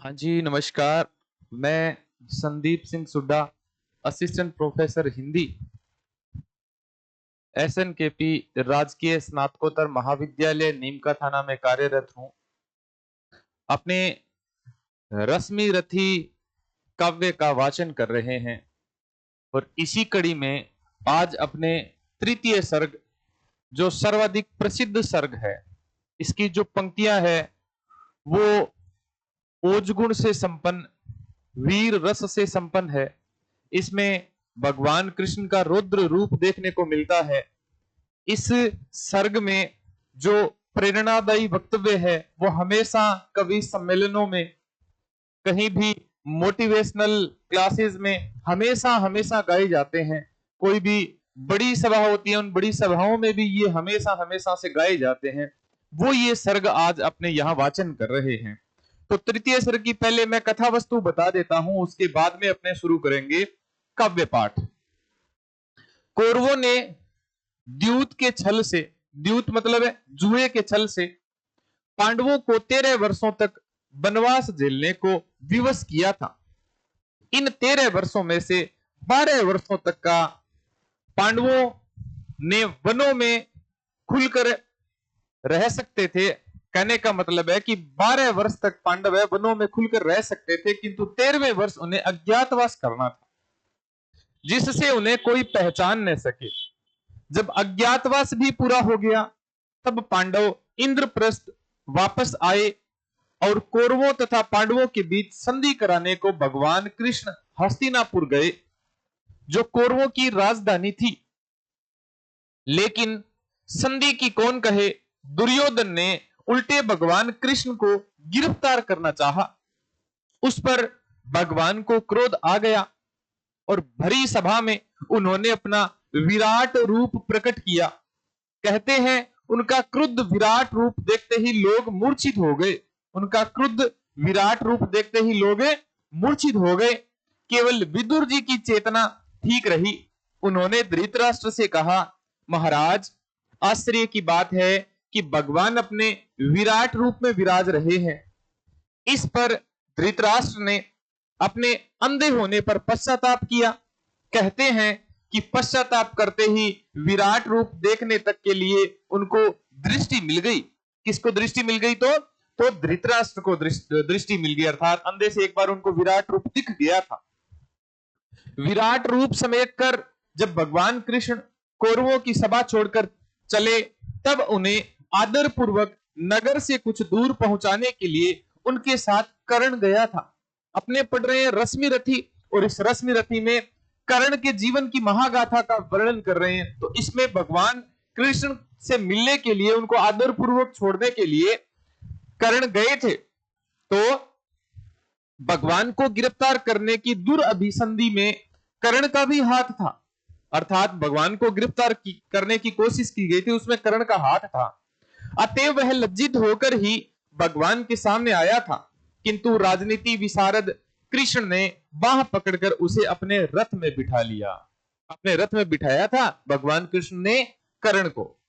हाँ जी, नमस्कार। मैं संदीप सिंह सुड्ढा, असिस्टेंट प्रोफेसर हिंदी, एसएनकेपी राजकीय स्नातकोत्तर महाविद्यालय नीमका थाना में कार्यरत हूँ। अपने रश्मि रथी काव्य का वाचन कर रहे हैं और इसी कड़ी में आज अपने तृतीय सर्ग, जो सर्वाधिक प्रसिद्ध सर्ग है, इसकी जो पंक्तियां है वो ओजगुण से संपन्न, वीर रस से संपन्न है। इसमें भगवान कृष्ण का रुद्र रूप देखने को मिलता है। इस सर्ग में जो प्रेरणादायी वक्तव्य है वो हमेशा कवि सम्मेलनों में, कहीं भी मोटिवेशनल क्लासेस में हमेशा हमेशा गाए जाते हैं। कोई भी बड़ी सभा होती है, उन बड़ी सभाओं में भी ये हमेशा हमेशा से गाए जाते हैं। वो ये सर्ग आज अपने यहाँ वाचन कर रहे हैं। तो तृतीय सर्ग की पहले मैं कथा वस्तु बता देता हूं, उसके बाद में अपने शुरू करेंगे काव्य पाठ। कौरवों ने द्यूत के छल से, द्यूत मतलब है जुए के छल से, पांडवों को 13 वर्षों तक वनवास झेलने को विवश किया था। इन 13 वर्षों में से 12 वर्षों तक का पांडवों ने वनों में खुलकर रह सकते थे। कहने का मतलब है कि 12 वर्ष तक पांडव वनों में खुलकर रह सकते थे, किंतु 13वें वर्ष उन्हें अज्ञातवास करना था, जिससे उन्हें कोई पहचान न सके। जब अज्ञातवास भी पूरा हो गया, तब पांडव इंद्रप्रस्थ वापस आए और कौरवों तथा पांडवों के बीच संधि कराने को भगवान कृष्ण हस्तिनापुर गए, जो कौरवों की राजधानी थी। लेकिन संधि की कौन कहे, दुर्योधन ने उल्टे भगवान कृष्ण को गिरफ्तार करना चाहा। उस पर भगवान को क्रोध आ गया और भरी सभा में उन्होंने अपना विराट रूप प्रकट किया। कहते हैं उनका क्रुद्ध विराट रूप देखते ही लोग मूर्छित हो गए। उनका क्रुद्ध विराट रूप देखते ही लोग मूर्छित हो गए। केवल विदुर जी की चेतना ठीक रही। उन्होंने धृतराष्ट्र से कहा, महाराज, आश्चर्य की बात है कि भगवान अपने विराट रूप में विराज रहे हैं। इस पर धृतराष्ट्र ने अपने अंधे होने पर पश्चाताप किया। कहते हैं कि पश्चाताप करते ही विराट रूप देखने तक के लिए उनको दृष्टि मिल गई। किसको दृष्टि मिल गई? तो धृतराष्ट्र को दृष्टि मिल गई, अर्थात अंधे से एक बार उनको विराट रूप दिख गया था। विराट रूप समेट कर जब भगवान कृष्ण कौरवों की सभा छोड़कर चले, तब उन्हें आदर पूर्वक नगर से कुछ दूर पहुंचाने के लिए उनके साथ कर्ण गया था। अपने पढ़ रहे हैं रश्मि रथी, और इस रश्मि रथी में कर्ण के जीवन की महागाथा का वर्णन कर रहे हैं। तो इसमें भगवान कृष्ण से मिलने के लिए, उनको आदर पूर्वक छोड़ने के लिए कर्ण गए थे। तो भगवान को गिरफ्तार करने की दुर्अभिसंधि में कर्ण का भी हाथ था, अर्थात भगवान को गिरफ्तार करने की कोशिश की गई थी, उसमें कर्ण का हाथ था। अतएव वह लज्जित होकर ही भगवान के सामने आया था, किंतु राजनीति विशारद कृष्ण ने बाह पकड़कर उसे अपने रथ में बिठा लिया। अपने रथ में बिठाया था भगवान कृष्ण ने कर्ण को,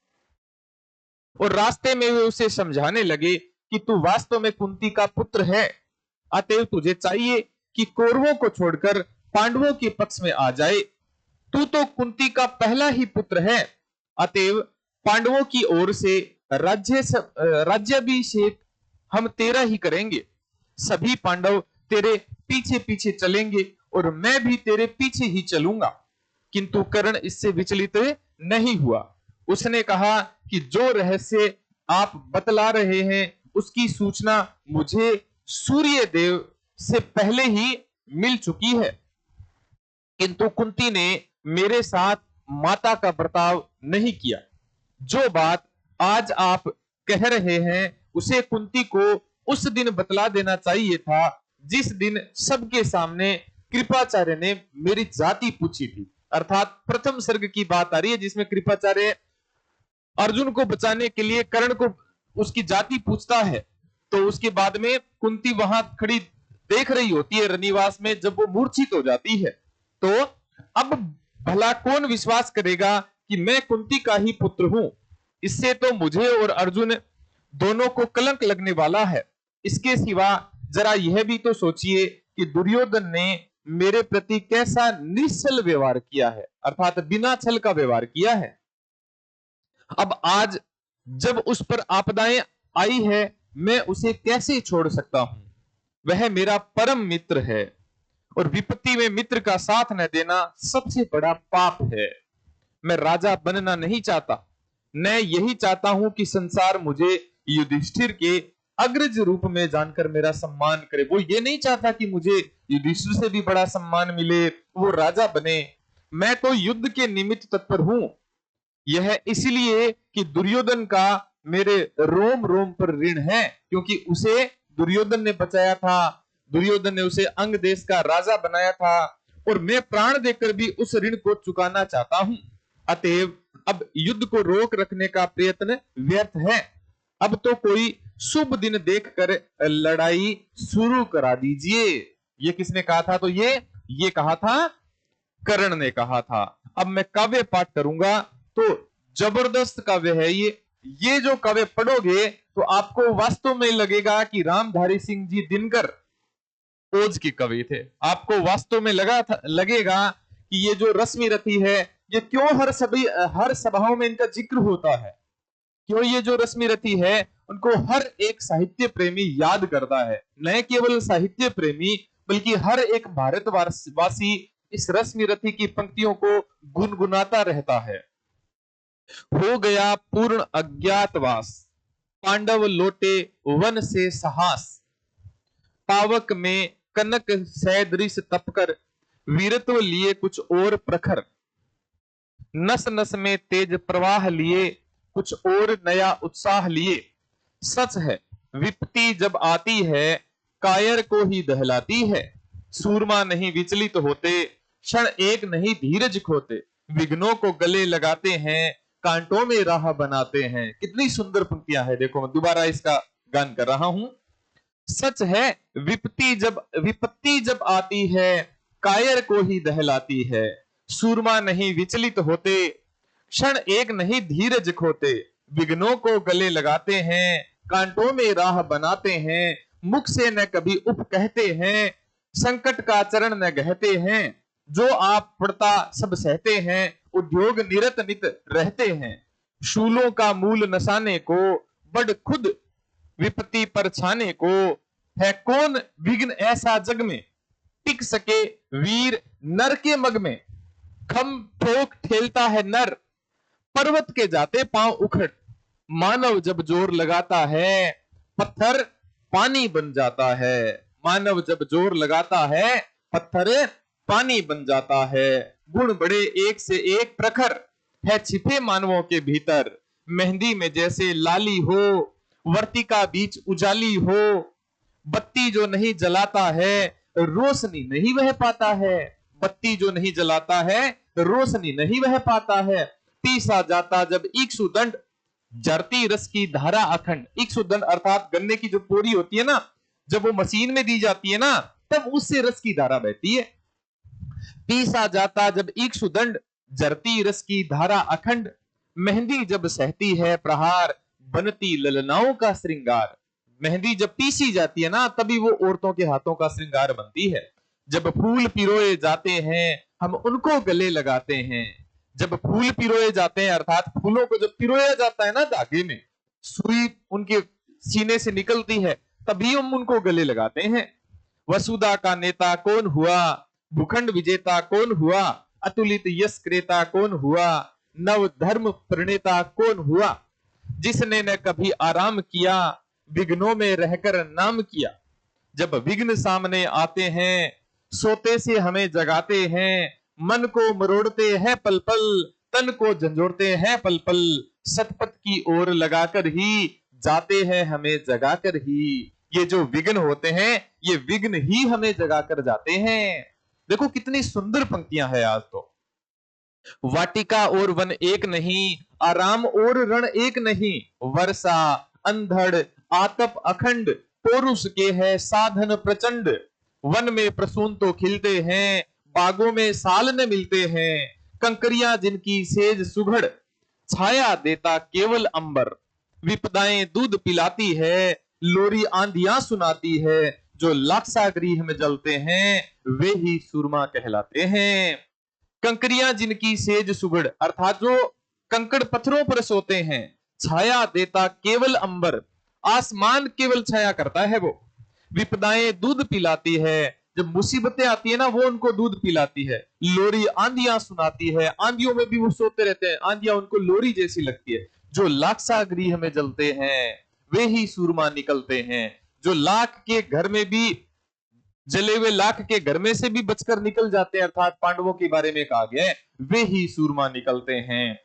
और रास्ते में वे उसे समझाने लगे कि तू वास्तव में कुंती का पुत्र है, अतएव तुझे चाहिए कि कौरवों को छोड़कर पांडवों के पक्ष में आ जाए। तू तो कुंती का पहला ही पुत्र है, अतएव पांडवों की ओर से राज्याभिषेक हम तेरा ही करेंगे। सभी पांडव तेरे पीछे पीछे चलेंगे और मैं भी तेरे पीछे ही चलूंगा। किंतु कर्ण इससे विचलित नहीं हुआ। उसने कहा कि जो रहस्य आप बतला रहे हैं उसकी सूचना मुझे सूर्य देव से पहले ही मिल चुकी है, किंतु कुंती ने मेरे साथ माता का बर्ताव नहीं किया। जो बात आज आप कह रहे हैं उसे कुंती को उस दिन बतला देना चाहिए था, जिस दिन सबके सामने कृपाचार्य ने मेरी जाति पूछी थी। अर्थात प्रथम सर्ग की बात आ रही है, जिसमें कृपाचार्य अर्जुन को बचाने के लिए कर्ण को उसकी जाति पूछता है। तो उसके बाद में कुंती वहां खड़ी देख रही होती है रनिवास में, जब वो मूर्छित हो जाती है। तो अब भला कौन विश्वास करेगा कि मैं कुंती का ही पुत्र हूं? इससे तो मुझे और अर्जुन दोनों को कलंक लगने वाला है। इसके सिवा जरा यह भी तो सोचिए कि दुर्योधन ने मेरे प्रति कैसा निश्चल व्यवहार किया है, अर्थात बिना छल का व्यवहार किया है। अब आज जब उस पर आपदाएं आई है, मैं उसे कैसे छोड़ सकता हूं? वह मेरा परम मित्र है और विपत्ति में मित्र का साथ न देना सबसे बड़ा पाप है। मैं राजा बनना नहीं चाहता, मैं यही चाहता हूं कि संसार मुझे युधिष्ठिर के अग्रज रूप में जानकर मेरा सम्मान करे। वो ये नहीं चाहता कि मुझे युधिष्ठिर से भी बड़ा सम्मान मिले, वो राजा बने। मैं तो युद्ध के निमित्त तत्पर हूं। यह इसलिए कि दुर्योधन का मेरे रोम रोम पर ऋण है, क्योंकि उसे दुर्योधन ने बचाया था, दुर्योधन ने उसे अंग देश का राजा बनाया था और मैं प्राण देकर भी उस ऋण को चुकाना चाहता हूं। अतएव अब युद्ध को रोक रखने का प्रयत्न व्यर्थ है। अब तो कोई शुभ दिन देखकर लड़ाई शुरू करा दीजिए। ये किसने कहा था? तो ये कहा था, कर्ण ने कहा था। अब मैं काव्य पाठ करूंगा तो जबरदस्त काव्य है ये जो काव्य पढ़ोगे तो आपको वास्तव में लगेगा कि रामधारी सिंह जी दिनकर ओज के कवि थे। आपको वास्तव में लगेगा कि ये जो रश्मि रथी है, ये क्यों हर सभाओं में इनका जिक्र होता है, क्यों ये जो रश्मि रथी है उनको हर एक साहित्य प्रेमी याद करता है। न केवल साहित्य प्रेमी बल्कि हर एक भारतवासी इस रश्मि रथी की पंक्तियों को गुनगुनाता रहता है। हो गया पूर्ण अज्ञातवास, पांडव लौटे वन से साहस, पावक में कनक सैदृश तपकर, वीरत्व लिए कुछ और प्रखर, नस नस में तेज प्रवाह लिए कुछ और नया उत्साह लिए। सच है विपत्ति जब आती है कायर को ही दहलाती है, सूरमा नहीं विचलित होते, क्षण एक नहीं धीरज खोते, विघ्नों को गले लगाते हैं, कांटों में राह बनाते हैं। कितनी सुंदर पंक्तियां हैं, देखो मैं दोबारा इसका गान कर रहा हूं। सच है विपत्ति जब आती है कायर को ही दहलाती है, सूरमा नहीं विचलित होते, क्षण एक नहीं धीरज खोते, विघ्नों को गले लगाते हैं, कांटों में राह बनाते हैं, मुख से न कभी उप कहते हैं, संकट का चरण न गहते हैं, जो आप पड़ता सब सहते हैं, उद्योग निरत नित रहते हैं, शूलों का मूल नसाने को, बड़ खुद विपत्ति पर छाने को, है कौन विघ्न ऐसा जग में, टिक सके वीर नर के मग में, खम ठोक ठेलता है नर, पर्वत के जाते पांव उखड़, मानव जब जोर लगाता है पत्थर पानी बन जाता है, मानव जब जोर लगाता है पत्थर पानी बन जाता है, गुण बड़े एक से एक प्रखर, है छिपे मानवों के भीतर, मेहंदी में जैसे लाली हो, वर्तिका बीच उजाली हो, बत्ती जो नहीं जलाता है रोशनी नहीं वह पाता है, बत्ती जो नहीं जलाता है रोशनी नहीं वह पाता है, पीसा जाता जब इक्षुदंड, जरती रस की धारा अखंड। इक्षुदंड अर्थात गन्ने की जो पोरी होती है ना, जब वो मशीन में दी जाती है ना, तब उससे रस की धारा बहती है। पीसा जाता जब इक्षुदंड, जरती रस की धारा अखंड, मेहंदी जब सहती है प्रहार, बनती ललनाओं का श्रृंगार। मेहंदी जब पीसी जाती है ना, तभी वो औरतों के हाथों का श्रृंगार बनती है। जब फूल पिरोए जाते हैं हम उनको गले लगाते हैं, जब फूल पिरोए जाते हैं अर्थात फूलों को जब पिरोया जाता है ना धागे में, सुई उनके सीने से निकलती है, तभी हम उनको गले लगाते हैं। वसुधा का नेता कौन हुआ, भूखंड विजेता कौन हुआ, अतुलित यश क्रेता कौन हुआ, नव धर्म प्रणेता कौन हुआ, जिसने न कभी आराम किया, विघ्नों में रहकर नाम किया। जब विघ्न सामने आते हैं सोते से हमें जगाते हैं, मन को मरोड़ते हैं पल पल, तन को झंझोड़ते हैं पल पल, सतपथ की ओर लगाकर ही जाते हैं हमें जगाकर ही। ये जो विघ्न होते हैं ये विघ्न ही हमें जगाकर जाते हैं। देखो कितनी सुंदर पंक्तियां हैं। आज तो वाटिका और वन एक नहीं, आराम और रण एक नहीं, वर्षा अंधड़ आतप अखंड, पौरुष के है साधन प्रचंड, वन में प्रसून तो खिलते हैं, बागों में साल न मिलते हैं, कंकरियां जिनकी सेज सुघड़, छाया देता केवल अंबर, विपदाएं दूध पिलाती है, लोरी आंधियां सुनाती है, जो लाक्षागृह में जलते हैं वे ही सूरमा कहलाते हैं। कंकरियां जिनकी सेज सुगड़, अर्थात जो कंकड़ पत्थरों पर सोते हैं, छाया देता केवल अंबर, आसमान केवल छाया करता है वो। विपदाएं दूध पिलाती है, जब मुसीबतें आती है ना वो उनको दूध पिलाती है। लोरी आंधियां सुनाती है, आंधियों में भी वो सोते रहते हैं, आंधियां उनको लोरी जैसी लगती है। जो लाक्षागृह में जलते हैं वे ही सूरमा निकलते हैं। जो लाख के घर में भी जले हुए, लाख के घर में से भी बचकर निकल जाते हैं, अर्थात पांडवों के बारे में कहा गया है, वे ही सूरमा निकलते हैं।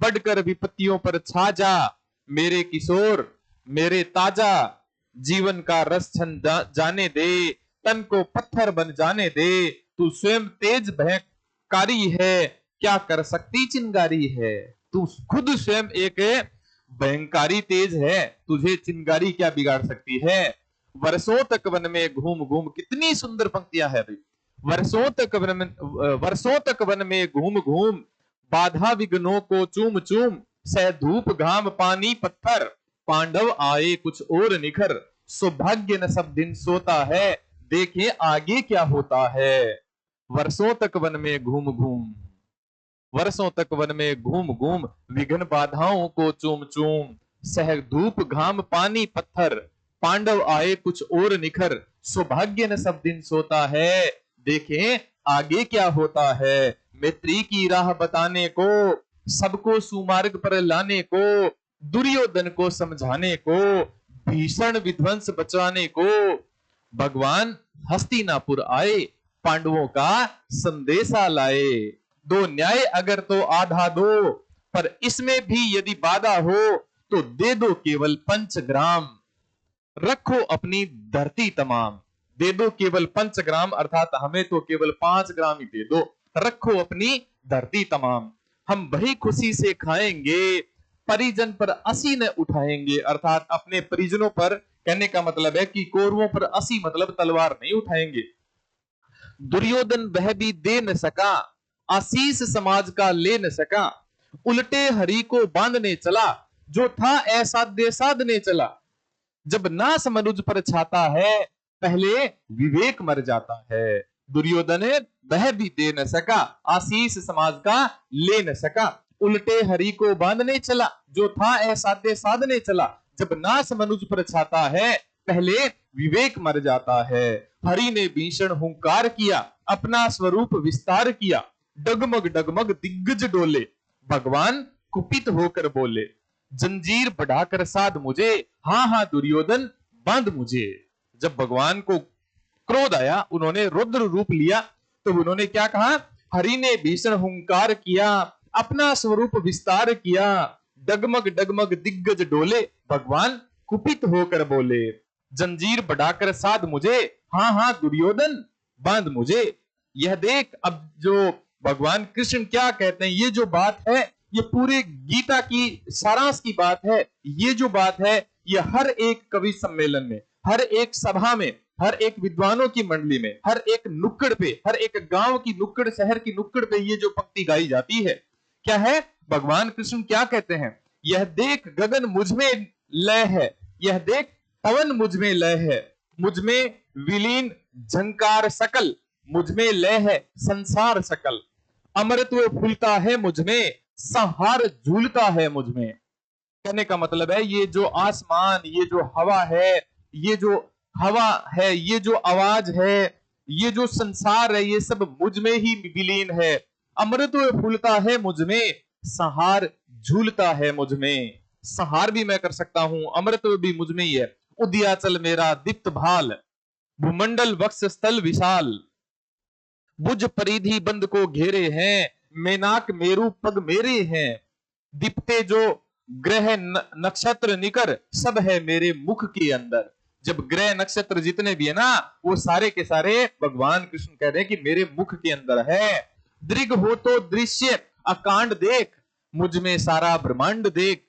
बढ़कर विपत्तियों पर छा जा मेरे किशोर, मेरे ताजा, जीवन का रस छन जाने दे, तन को पत्थर बन जाने दे। तू स्वयं तेज भयकारी है, क्या कर सकती चिंगारी है। तू खुद स्वयं एक भयंकारी तेज है, तुझे चिंगारी क्या बिगाड़ सकती है। वर्षों तक वन में घूम घूम, कितनी सुंदर पंक्तियां है भाई। वर्षों तक वन में घूम घूम, बाधा विघ्नों को चूम चूम, सह धूप घाम पानी पत्थर, पांडव आए कुछ और निखर। सौभाग्य न सब दिन सोता है, देखे आगे क्या होता है। वर्षों तक वन में घूम घूम, वर्षों तक वन में घूम घूम, विघ्न बाधाओं को चूम चूम, सह धूप घाम पानी पत्थर, पांडव आए कुछ और निखर। सौभाग्य न सब दिन सोता है, देखें आगे क्या होता है। मैत्री की राह बताने को, सबको सुमार्ग पर लाने को, दुर्योधन को समझाने को, भीषण विध्वंस बचाने को, भगवान हस्तिनापुर आए, पांडवों का संदेशा लाए। दो न्याय अगर तो आधा दो, पर इसमें भी यदि बाधा हो तो दे दो केवल 5 ग्राम। रखो अपनी धरती तमाम, दे दो केवल 5 ग्राम, अर्थात हमें तो केवल 5 ग्राम ही दे दो। रखो अपनी धरती तमाम, हम बड़ी खुशी से खाएंगे, परिजन पर असी न उठाएंगे, अर्थात अपने परिजनों पर, कहने का मतलब है कि कौरवों पर असी मतलब तलवार नहीं उठाएंगे। दुर्योधन वह भी दे न सका, आशीष समाज का ले न सका, उल्टे हरि को बांधने चला, जो था असाध्य साधने चला। जब नास मनुज पर छाता है, पहले विवेक मर जाता है। दुर्योधन वह भी दे न सका, आशीष समाज का ले न सका, उल्टे हरि को बांधने चला, जो था असाध्य साधने चला। जब नास मनुज पर छाता है, पहले विवेक मर जाता है। हरि ने भीषण हुंकार किया, अपना स्वरूप विस्तार किया, डगमग डगमग दिग्गज डोले, भगवान कुपित होकर बोले, जंजीर बढ़ाकर साध मुझे, हां हां दुर्योधन बांध मुझे। जब भगवान को क्रोध आया, उन्होंने रुद्र रूप लिया, तो उन्होंने क्या कहा, हरि ने भीषण हुंकार किया, अपना स्वरूप विस्तार किया, डगमग डगमग दिग्गज डोले, भगवान कुपित होकर बोले, जंजीर बढ़ाकर साध मुझे, हां हां दुर्योधन बांध मुझे। यह देख, अब जो भगवान कृष्ण क्या कहते हैं, ये जो बात है, ये पूरे गीता की सारांश की बात है। ये जो बात है, ये हर एक कवि सम्मेलन में, हर एक सभा में, हर एक विद्वानों की मंडली में, हर एक नुक्कड़ पे, हर एक गांव की नुक्कड़, शहर की नुक्कड़ पे ये जो पंक्ति गाई जाती है, क्या है, भगवान कृष्ण क्या कहते हैं, यह देख गगन मुझ में लय है, यह देख पवन मुझ में लय है, मुझ में विलीन झंकार सकल, मुझ में लय है संसार सकल, अमृतत्व फूलता है मुझ में, संहार झूलता है मुझ में। कहने का मतलब है, ये जो आसमान, ये जो हवा है, ये जो हवा है, ये जो आवाज है, ये जो संसार है, ये सब मुझ में ही विलीन है। अमृतत्व फूलता है मुझ में, संहार झूलता है मुझ में। संहार भी मैं कर सकता हूं, अमृतत्व भी मुझ में ही है। उदयाचल मेरा दीप्त भाल, भूमंडल वक्ष स्थल विशाल, बुझ परिधि बंद को घेरे हैं, मेनाक मेरु पग मेरे हैं, दीप्ते जो ग्रह नक्षत्र निकर, सब है मेरे मुख के अंदर। जब ग्रह नक्षत्र जितने भी है ना, वो सारे के सारे भगवान कृष्ण कह रहे हैं कि मेरे मुख के अंदर है। दृग हो तो दृश्य अकांड देख, मुझ में सारा ब्रह्मांड देख,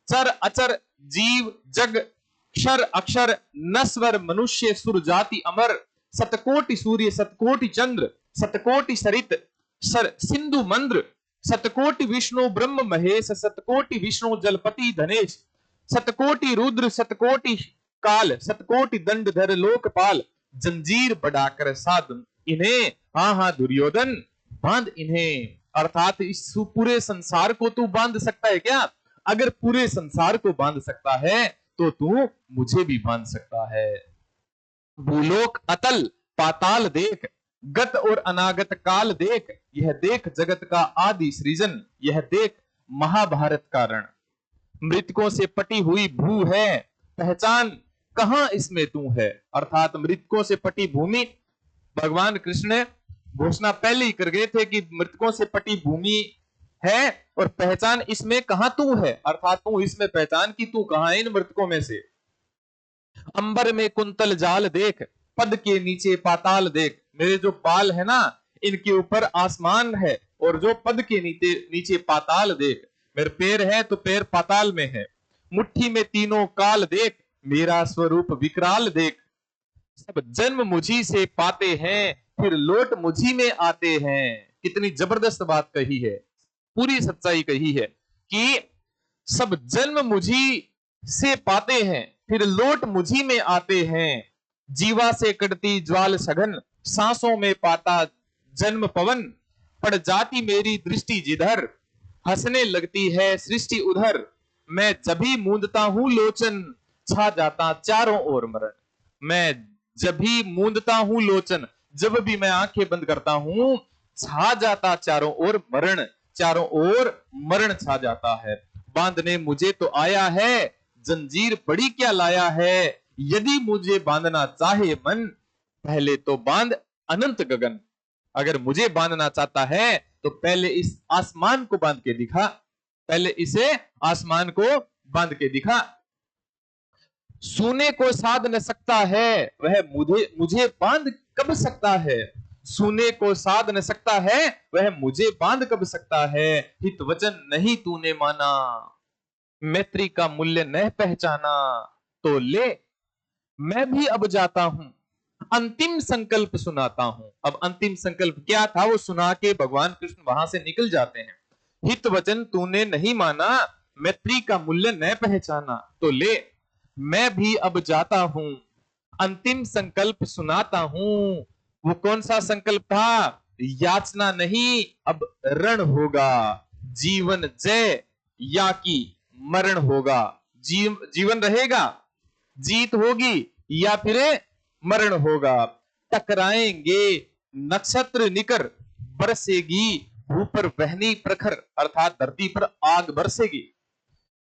चर अचर जीव जग क्षर अक्षर नस्वर मनुष्य सुर जाति अमर, सतकोटि सूर्य सतकोटि चंद्र, सतकोटि सरित सर सिंधु मंद्र, सतकोटि विष्णु ब्रह्म महेश, सतकोटि विष्णु जलपति धनेश, सतकोटि रुद्र सतकोटि काल, सतकोटि दंडधर लोकपाल, जंजीर बढ़ाकर साध इन्हें, हाँ हाँ दुर्योधन बांध इन्हें। अर्थात इस पूरे संसार को तू बांध सकता है क्या? अगर पूरे संसार को बांध सकता है तो तू मुझे भी बांध सकता है। भूलोक अतल पाताल देख, गत और अनागत काल देख, यह देख जगत का आदि सृजन, यह देख महाभारत का रण। मृतकों से पटी हुई भू है, पहचान कहां इसमें तू है। अर्थात मृतकों से पटी भूमि, भगवान कृष्ण ने घोषणा पहले ही कर गए थे कि मृतकों से पटी भूमि है और पहचान इसमें कहां तू है। अर्थात तू इसमें पहचान कि तू कहां है इन मृतकों में से। अंबर में कुंतल जाल देख, पद के नीचे पाताल देख। मेरे जो बाल है ना, इनके ऊपर आसमान है और जो पद के नीचे नीचे पाताल देख। मेरे पैर है तो पैर पाताल में है। मुट्ठी में तीनों काल देख, मेरा स्वरूप विकराल देख। सब जन्म मुझी से पाते हैं, फिर लौट मुझी में आते हैं। कितनी जबरदस्त बात कही है, पूरी सच्चाई कही है कि सब जन्म मुझी से पाते हैं, फिर लौट मुझी में आते हैं। जीवा से कटती ज्वाल सघन, सांसों में पाता जन्म पवन। पड़ जाती मेरी दृष्टि जिधर, हंसने लगती है सृष्टि उधर। मैं जब भी मूंदता हूं लोचन, छा जाता चारों ओर मरण। मैं जब भी मूंदता हूं लोचन, जब भी मैं आंखें बंद करता हूं, छा जाता चारों ओर मरण, चारों ओर मरण छा जाता है। बांधने मुझे तो आया है, जंजीर बड़ी क्या लाया है। यदि मुझे बांधना चाहे मन, पहले तो बांध अनंत गगन। अगर मुझे बांधना चाहता है तो पहले इस आसमान को बांध के दिखा, पहले इसे आसमान को बांध के दिखा। सोने को साध न सकता है, वह मुझे बांध कब सकता है। सोने को साध न सकता है, वह मुझे बांध कब सकता है। हित वचन नहीं तूने माना, मैत्री का मूल्य न पहचाना, तो ले मैं भी अब जाता हूं, अंतिम संकल्प सुनाता हूं। अब अंतिम संकल्प क्या था वो सुना के भगवान कृष्ण वहां से निकल जाते हैं। हित वचन तूने नहीं माना, मैत्री का मूल्य न पहचाना, तो ले मैं भी अब जाता हूं, अंतिम संकल्प सुनाता हूं। वो कौन सा संकल्प था? याचना नहीं, अब रण होगा। जीवन जय या कि मरण होगा। जीवन रहेगा, जीत होगी, या फिर मरण होगा। टकराएंगे नक्षत्र निकर, बरसेगी भू पर बहनी प्रखर। अर्थात धरती पर आग बरसेगी।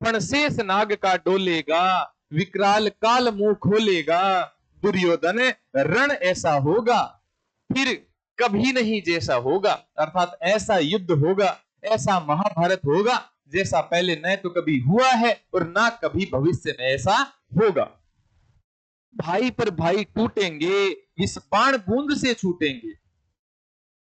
फणशेष नाग का डोलेगा, विकराल काल मुंह खोलेगा। दुर्योधन रण ऐसा होगा, फिर कभी नहीं जैसा होगा। अर्थात ऐसा युद्ध होगा, ऐसा महाभारत होगा जैसा पहले न तो कभी हुआ है और ना कभी भविष्य में ऐसा होगा। भाई पर भाई टूटेंगे, इस बाण बूंद से छूटेंगे।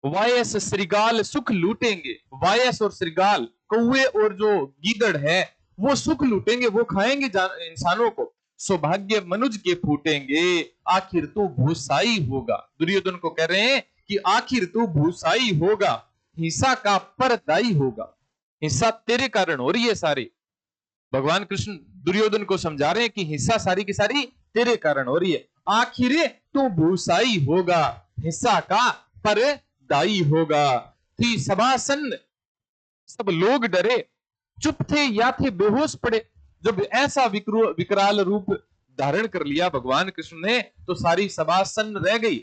वायस श्रृगाल सुख लूटेंगे। वायस और श्रृगाल, कौवे और जो गीदड़ है, वो सुख लूटेंगे, वो खाएंगे इंसानों को। सौभाग्य मनुज के फूटेंगे, आखिर तू भूसाई होगा। दुर्योधन को कह रहे हैं कि आखिर तू भूसाई होगा, हिंसा का परदाई होगा। हिंसा तेरे कारण हो रही है सारी। भगवान कृष्ण दुर्योधन को समझा रहे हैं कि हिंसा सारी की सारी तेरे कारण हो रही है। आखिर तू भूसाई होगा, हिंसा का परदाई होगा। थी सभासन, सब लोग डरे, चुप थे या थे बेहोश पड़े। जब ऐसा विकराल रूप धारण कर लिया भगवान कृष्ण ने, तो सारी सभा सन्न रह गई।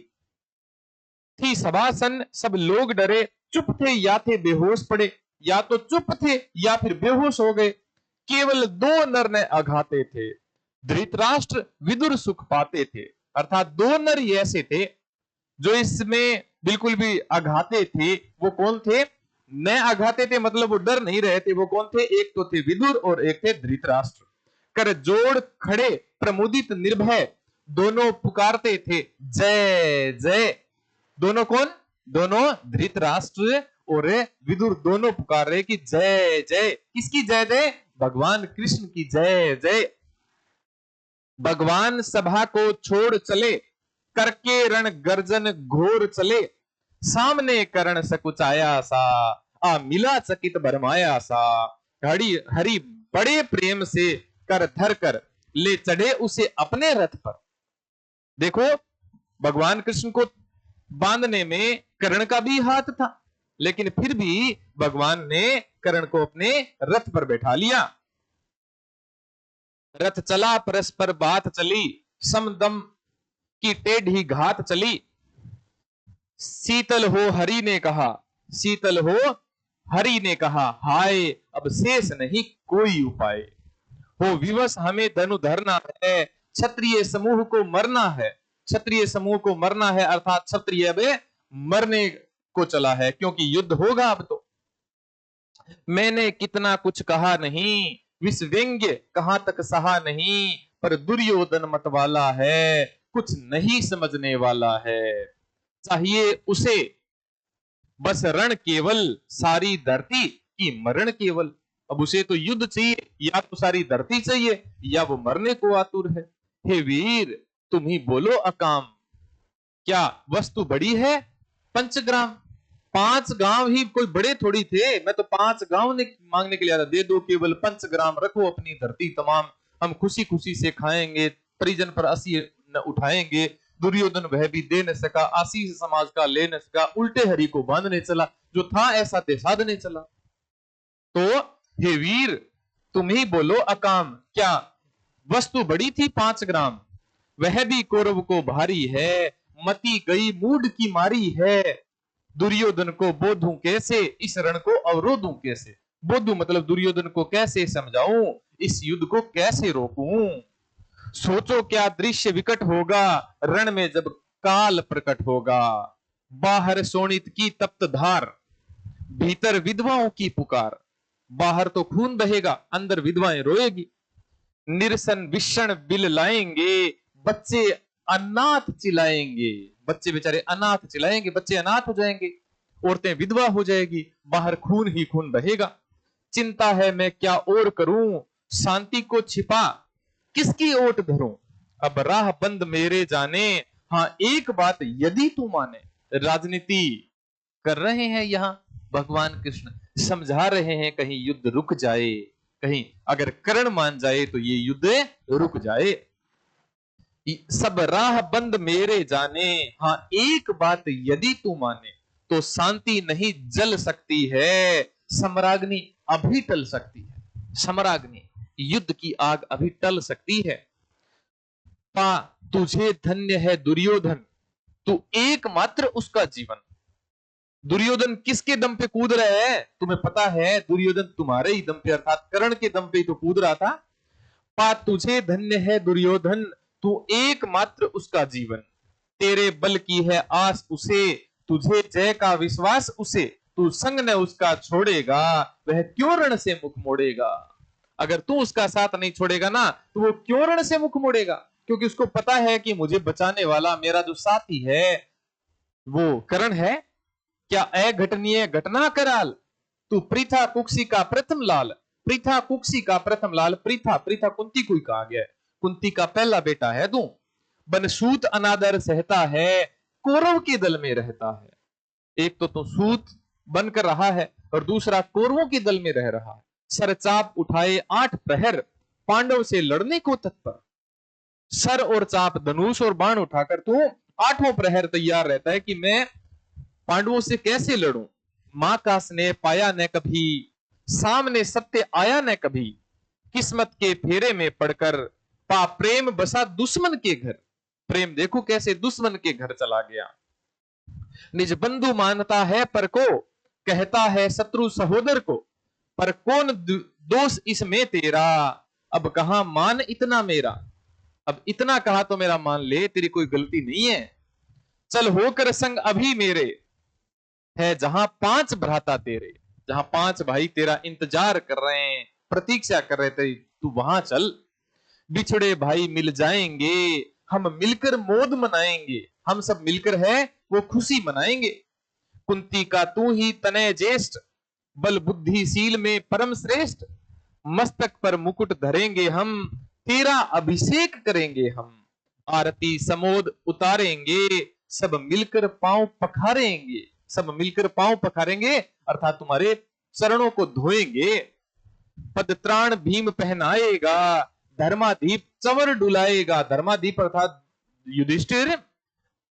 थी सभासन, सब लोग डरे, चुप थे या थे बेहोश पड़े। या तो चुप थे या फिर बेहोश हो गए। केवल दो नर ने अघाते थे, धृतराष्ट्र विदुर सुख पाते थे। अर्थात दो नर ऐसे थे जो इसमें बिल्कुल भी अघाते थे। वो कौन थे? न अघाते थे मतलब वो डर नहीं रहे थे। वो कौन थे? एक तो थे विदुर और एक थे धृतराष्ट्र। कर जोड़ खड़े प्रमुदित निर्भय, दोनों पुकारते थे जय जय। दोनों कौन? दोनों धृतराष्ट्र और विदुर दोनों पुकार रहे कि जय जय। किसकी जय जय? भगवान कृष्ण की जय जय। भगवान सभा को छोड़ चले, करके रण गर्जन घोर चले। सामने करण सकुचाया सा, आ मिला चकित भरमाया सा। हरि हरि बड़े प्रेम से कर धर कर, ले चढ़े उसे अपने रथ पर। देखो भगवान कृष्ण को बांधने में कर्ण का भी हाथ था, लेकिन फिर भी भगवान ने कर्ण को अपने रथ पर बैठा लिया। रथ चला परस्पर बात चली, समदम की टेढ़ी घात चली। शीतल हो हरि ने कहा, शीतल हो हरि ने कहा, हाय अब शेष नहीं कोई उपाय। हो विवश हमें धनु धरना है, क्षत्रिय समूह को मरना है। क्षत्रिय समूह को मरना है अर्थात क्षत्रिय अब मरने को चला है, क्योंकि युद्ध होगा अब तो। मैंने कितना कुछ कहा नहीं, विष व्यंग्य कहां तक सहा नहीं, पर दुर्योधन मतवाला है, कुछ नहीं समझने वाला है। चाहिए उसे बस रण केवल, सारी धरती की मरण केवल। अब उसे तो युद्ध चाहिए, या तो सारी धरती चाहिए, या वो मरने को आतुर है। हे वीर तुम ही बोलो अकाम, क्या वस्तु बड़ी है पंचग्राम? 5 गांव ही कोई बड़े थोड़ी थे, मैं तो 5 गांव ने मांगने के लिए आया, दे दो केवल पंचग्राम, रखो अपनी धरती तमाम, हम खुशी खुशी से खाएंगे, परिजन पर असी न उठाएंगे। दुर्योधन वह भी दे न सका, आशीष समाज का ले न सका, उल्टे हरि को बांधने चला, जो था ऐसा ते साधने चला। तो हे वीर तुम ही बोलो अकाम, क्या वस्तु बड़ी थी 5 ग्राम? वह भी कौरव को भारी है, मती गई मूड की मारी है। दुर्योधन को बोधूं कैसे, इस रण को अवरोधूं कैसे? बोधू मतलब दुर्योधन को कैसे समझाऊं, इस युद्ध को कैसे रोकूं? सोचो क्या दृश्य विकट होगा, रण में जब काल प्रकट होगा। बाहर शोणित की तप्त धार, भीतर विधवाओं की पुकार। बाहर तो खून बहेगा, अंदर विधवाएं रोएगी। निरसन विषण बिल लाएंगे, बच्चे अनाथ चिल्लाएंगे। बच्चे बेचारे अनाथ चिल्लाएंगे, बच्चे अनाथ हो जाएंगे, औरतें विधवा हो जाएगी, बाहर खून ही खून बहेगा। चिंता है मैं क्या और करूं, शांति को छिपा किसकी ओट धरूं। अब राह बंद मेरे जाने, हाँ एक बात यदि तू माने। राजनीति कर रहे हैं यहां भगवान कृष्ण, समझा रहे हैं कहीं युद्ध रुक जाए, कहीं अगर कर्ण मान जाए तो ये युद्ध रुक जाए। सब राह बंद मेरे जाने, हाँ एक बात यदि तू माने, तो शांति नहीं जल सकती है, सम्राग्नि अभी टल सकती है। सम्राग्नि युद्ध की आग अभी टल सकती है। पा तुझे धन्य है दुर्योधन, तू एकमात्र उसका जीवन। दुर्योधन किसके दम पे कूद रहा है तुम्हें पता है? दुर्योधन तुम्हारे ही दम पे अर्थात कर्ण के दम पे ही तो कूद रहा था। पा तुझे धन्य है दुर्योधन, तू एकमात्र उसका जीवन। तेरे बल की है आस उसे, तुझे जय का विश्वास उसे। तू संग न उसका छोड़ेगा, वह क्यों रण से मुख मोड़ेगा। अगर तू उसका साथ नहीं छोड़ेगा ना, तो वो क्यों रण से मुख मोड़ेगा? क्योंकि उसको पता है कि मुझे बचाने वाला मेरा जो साथी है वो कर्ण है। क्या अघटनीय घटना कराल, तू प्रीथा कुक्षी का प्रथम लाल। प्रीथा कुक्षी का प्रथम लाल, प्रीथा प्रीथा कुंती को ही कहा गया है, कुंती का पहला बेटा है तू। बनसूत अनादर सहता है, कौरव के दल में रहता है। एक तो तू सूत बनकर रहा है और दूसरा कौरवों के दल में रह रहा है। सरचाप उठाए 8 प्रहर, पांडव से लड़ने को तत्पर। सर और चाप धनुष और बाण उठाकर तू 8वां प्रहर तैयार रहता है कि मैं पांडवों से कैसे लड़ूं। मां का स्नेह पाया न कभी, सामने सत्य आया न कभी। किस्मत के फेरे में पड़कर पा प्रेम बसा दुश्मन के घर। प्रेम देखो कैसे दुश्मन के घर चला गया। निज बंधु मानता है पर को, कहता है शत्रु सहोदर को। पर कौन दोष इसमें तेरा, अब कहां मान इतना मेरा। अब इतना कहा तो मेरा मान ले, तेरी कोई गलती नहीं है। चल होकर संग अभी मेरे, है जहां 5 भ्राता तेरे। जहां 5 भाई तेरा इंतजार कर रहे हैं, प्रतीक्षा कर रहे थे, तू वहां चल। बिछड़े भाई मिल जाएंगे, हम मिलकर मौज मनाएंगे। हम सब मिलकर है वो खुशी मनाएंगे। कुंती का तू ही तनय ज्येष्ठ, बल बुद्धिशील में परम श्रेष्ठ। मस्तक पर मुकुट धरेंगे हम, तेरा अभिषेक करेंगे हम। आरती समोद उतारेंगे, सब मिलकर पांव पखारेंगे। सब मिलकर पांव पखारेंगे अर्थात तुम्हारे चरणों को धोएंगे। पदत्राण भीम पहनाएगा, धर्मादीप चवर डुलाएगा। धर्मादीप अर्थात युधिष्ठिर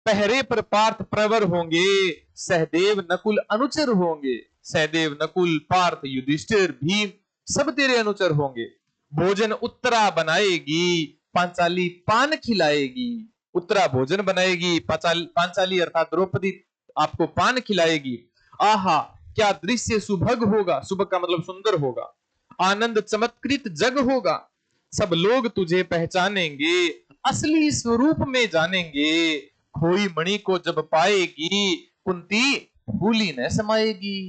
पहरे पर पार्थ प्रवर होंगे, सहदेव नकुल अनुचर होंगे। सहदेव नकुल पार्थ युधिष्ठिर भीम सब तेरे अनुचर होंगे। भोजन उत्तरा बनाएगी, पांचाली पान खिलाएगी। उत्तरा भोजन बनाएगी, पांचाली अर्थात द्रौपदी आपको पान खिलाएगी। आहा क्या दृश्य सुभग होगा, सुभग का मतलब सुंदर होगा। आनंद चमत्कृत जग होगा, सब लोग तुझे पहचानेंगे, असली स्वरूप में जानेंगे। खोई मणि को जब पाएगी, कुंती भूली न समाएगी।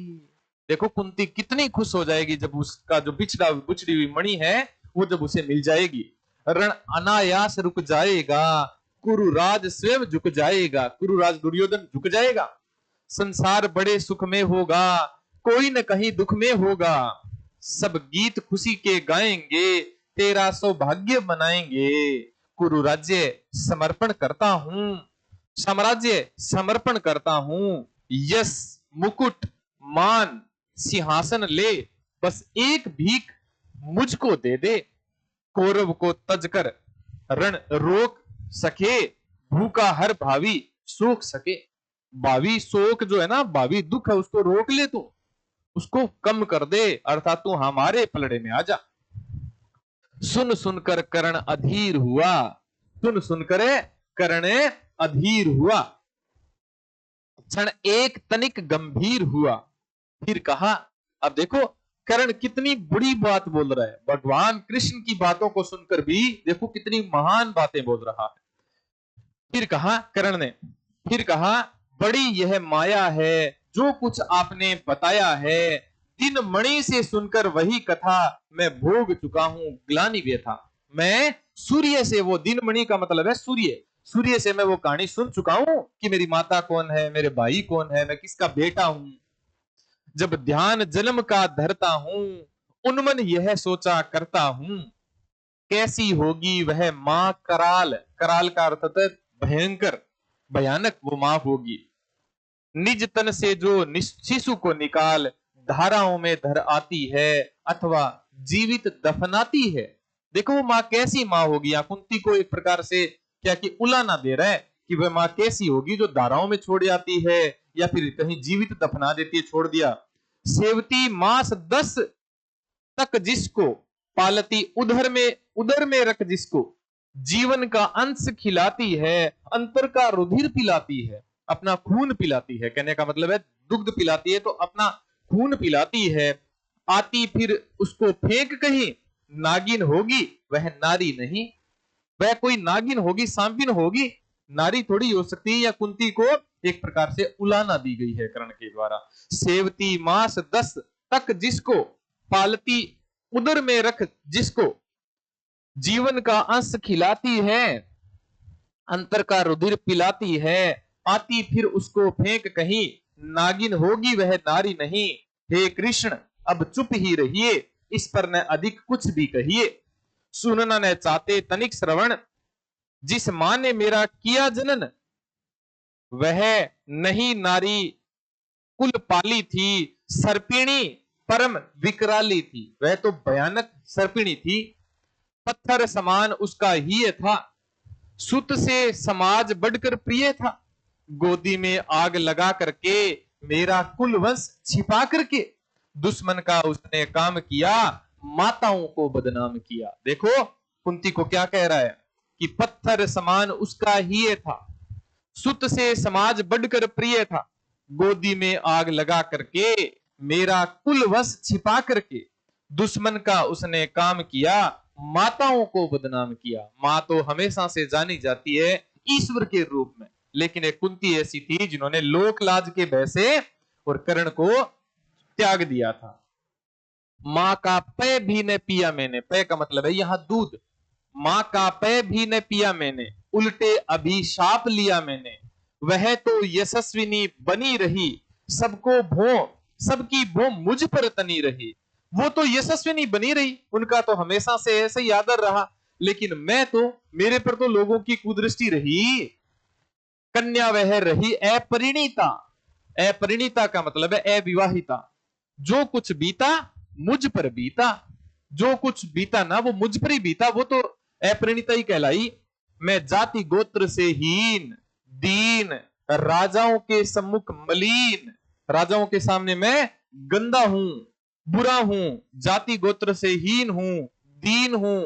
देखो कुंती कितनी खुश हो जाएगी जब उसका जो बिछड़ी हुई मणि है वो जब उसे मिल जाएगी। रण अनायास रुक जाएगा, कुरुराज स्वयं झुक जाएगा। कुरुराज दुर्योधन झुक जाएगा। संसार बड़े सुख में होगा, कोई न कहीं दुख में होगा। सब गीत खुशी के गाएंगे, तेरा सौभाग्य मनाएंगे। कुरु राज्य समर्पण करता हूं, साम्राज्य समर्पण करता हूं। यश मुकुट मान सिंहासन ले, बस एक भीख मुझको दे दे। कौरव को तजकर रण रोक सके, भूखा हर भावी सोख सके। भावी शोक जो है ना, भावी दुख है, उसको रोक ले तू, उसको कम कर दे, अर्थात तू हमारे पलड़े में आ जा। सुन सुनकर कर्ण अधीर हुआ, सुन सुनकर कर्ण अधीर हुआ। क्षण एक तनिक गंभीर हुआ, फिर कहा। अब देखो कर्ण कितनी बड़ी बात बोल रहा है। भगवान कृष्ण की बातों को सुनकर भी देखो कितनी महान बातें बोल रहा है। फिर कहा कर्ण ने, फिर कहा बड़ी यह माया है जो कुछ आपने बताया है। दिन मणि से सुनकर वही कथा मैं भोग चुका हूं ग्लानि व्यथा। मैं सूर्य से, वो दिन मणि का मतलब है सूर्य, सूर्य से मैं वो कहानी सुन चुका हूं कि मेरी माता कौन है, मेरे भाई कौन है, मैं किसका बेटा हूं। जब ध्यान जन्म का धरता हूं, उन्मन यह सोचा करता हूं। कैसी होगी वह मां कराल, कराल का अर्थ है भयंकर भयानक, वो मां होगी। निज तन से जो शिशु को निकाल, धाराओं में धर आती है अथवा जीवित दफनाती है। देखो वो मां कैसी मां होगी। कुंती को एक प्रकार से क्या कि उलाना दे रहा है कि वह मां कैसी होगी जो धाराओं में छोड़ जाती है या फिर कहीं जीवित दफना देती है, छोड़ दिया। सेवती मास 10 तक जिसको, पालती उदर में रख जिसको। जीवन का अंश खिलाती है, अंतर का रुधिर पिलाती है, अपना खून पिलाती है। कहने का मतलब है दुग्ध पिलाती है तो अपना खून पिलाती है। आती फिर उसको फेंक कहीं, नागिन होगी वह नारी नहीं। वह कोई नागिन होगी, सांपिन होगी, नारी थोड़ी हो सकती है। या कुंती को एक प्रकार से उलाना दी गई है कर्ण के द्वारा। सेवती मास 10 तक जिसको, पालती उदर में रख जिसको। जीवन का अंश खिलाती है, अंतर का रुधिर पिलाती है। आती फिर उसको फेंक कहीं, नागिन होगी वह नारी नहीं। हे कृष्ण अब चुप ही रहिए, इस पर न अधिक कुछ भी कहिए। सुनना न चाहते तनिक श्रवण, जिस मां ने मेरा किया जनन। वह नहीं नारी कुल पाली थी, सर्पिणी परम विकराली थी। वह तो भयानक सर्पिणी थी, पत्थर समान उसका ही था। सुत से समाज बढ़कर प्रिय था, गोदी में आग लगा करके मेरा कुल वंश छिपा करके। दुश्मन का उसने काम किया, माताओं को बदनाम किया। देखो कुंती को क्या कह रहा है कि पत्थर समान उसका ही था, सुत से समाज बढ़कर प्रिय था, गोदी में आग लगा करके मेरा कुल वंश छिपा करके। दुश्मन का उसने काम किया, माताओं को बदनाम किया। मां तो हमेशा से जानी जाती है ईश्वर के रूप में, लेकिन एक कुंती ऐसी थी जिन्होंने लोक लाज के भय से और कर्ण को त्याग दिया था। मां का पय भी न पिया मैंने, पय का मतलब है यहां दूध। मां का पय भी न पिया मैंने, उल्टे अभिशाप लिया मैंने। वह तो यशस्विनी बनी रही, सबको भो सबकी भो मुझ पर तनी रही। वो तो यशस्विनी बनी रही, उनका तो हमेशा से ऐसे ही आदर रहा, लेकिन मैं तो, मेरे पर तो लोगों की कुदृष्टि रही। कन्या वह रही अपरिणीता, अपरिणीता का मतलब है अविवाहिता। जो कुछ बीता मुझ पर बीता, जो कुछ बीता ना वो मुझ पर ही बीता, वो तो अपरिणीता ही कहलाई। मैं जाति गोत्र से हीन, दीन, राजाओं के सम्मुख मलिन, राजाओं के सामने मैं गंदा हूं, बुरा हूं, जाति गोत्र से हीन हूं, दीन हूं।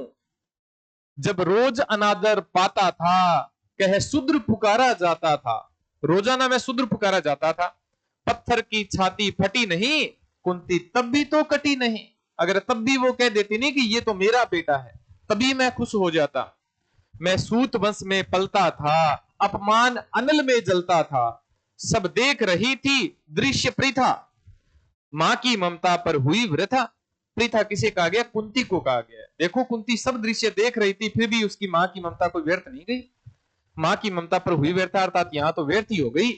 जब रोज अनादर पाता था, कह शूद्र पुकारा जाता था। रोजाना मैं शूद्र पुकारा जाता था। पत्थर की छाती फटी नहीं, कुंती तब भी तो कटी नहीं। अगर तब भी वो कह देती नहीं कि ये तो मेरा बेटा है, तभी मैं खुश हो जाता। मैं सूत वंश में पलता था, अपमान अनल में जलता था। सब देख रही थी दृश्य प्रथा, मां की ममता पर हुई वृथा। प्रथा किसे कहा गया? कुंती को कहा गया। देखो कुंती सब दृश्य देख रही थी, फिर भी उसकी मां की ममता कोई व्यर्थ नहीं गई। मां की ममता पर हुई व्यर्था, अर्थात यहां तो व्यर्थ ही हो गई।